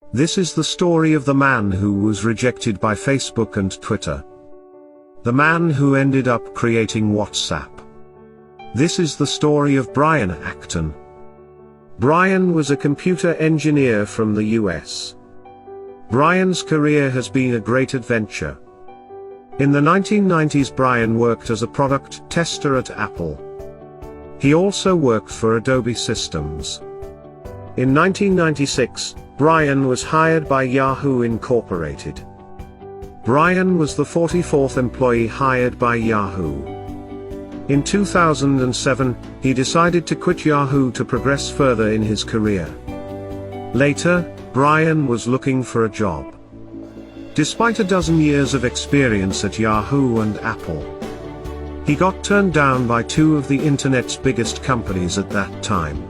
This is the story of the man who was rejected by Facebook and Twitter. The man who ended up creating WhatsApp. This is the story of Brian Acton. Brian was a computer engineer from the US. Brian's career has been a great adventure. In the 1990s, Brian worked as a product tester at Apple. He also worked for Adobe Systems. In 1996, Brian was hired by Yahoo Incorporated. Brian was the 44th employee hired by Yahoo. In 2007, he decided to quit Yahoo to progress further in his career. Later, Brian was looking for a job. Despite a dozen years of experience at Yahoo and Apple, he got turned down by two of the internet's biggest companies at that time.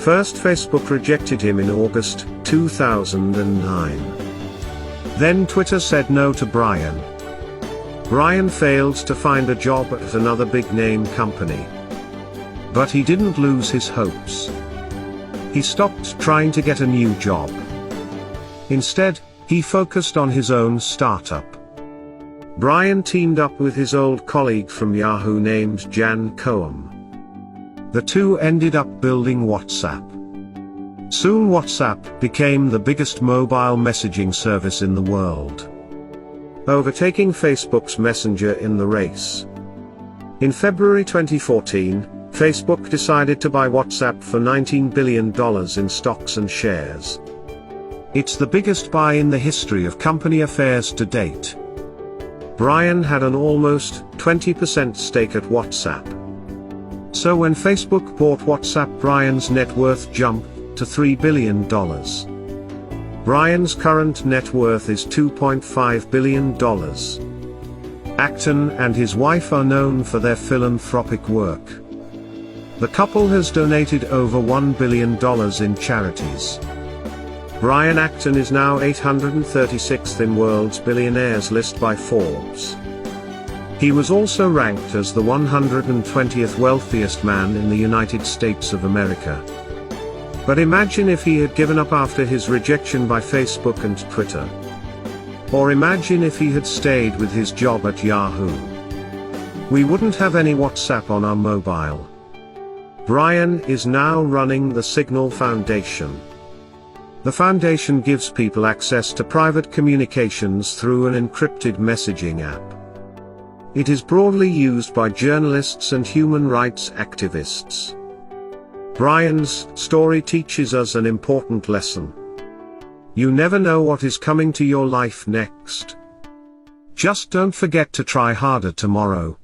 First, Facebook rejected him in August 2009. Then Twitter said no to Brian. Brian failed to find a job at another big-name company. But he didn't lose his hopes. He stopped trying to get a new job. Instead, he focused on his own startup. Brian teamed up with his old colleague from Yahoo named Jan Koum. The two ended up building WhatsApp. Soon WhatsApp became the biggest mobile messaging service in the world, overtaking Facebook's Messenger in the race. In February 2014, Facebook decided to buy WhatsApp for $19 billion in stocks and shares. It's the biggest buy in the history of company affairs to date. Brian had an almost 20% stake at WhatsApp. So when Facebook bought WhatsApp, Brian's net worth jumped to $3 billion. Brian's current net worth is $2.5 billion. Acton and his wife are known for their philanthropic work. The couple has donated over $1 billion in charities. Brian Acton is now 836th in world's billionaires list by Forbes. He was also ranked as the 120th wealthiest man in the United States of America. But imagine if he had given up after his rejection by Facebook and Twitter. Or imagine if he had stayed with his job at Yahoo. We wouldn't have any WhatsApp on our mobile. Brian is now running the Signal Foundation. The foundation gives people access to private communications through an encrypted messaging app. It is broadly used by journalists and human rights activists. Brian's story teaches us an important lesson. You never know what is coming to your life next. Just don't forget to try harder tomorrow.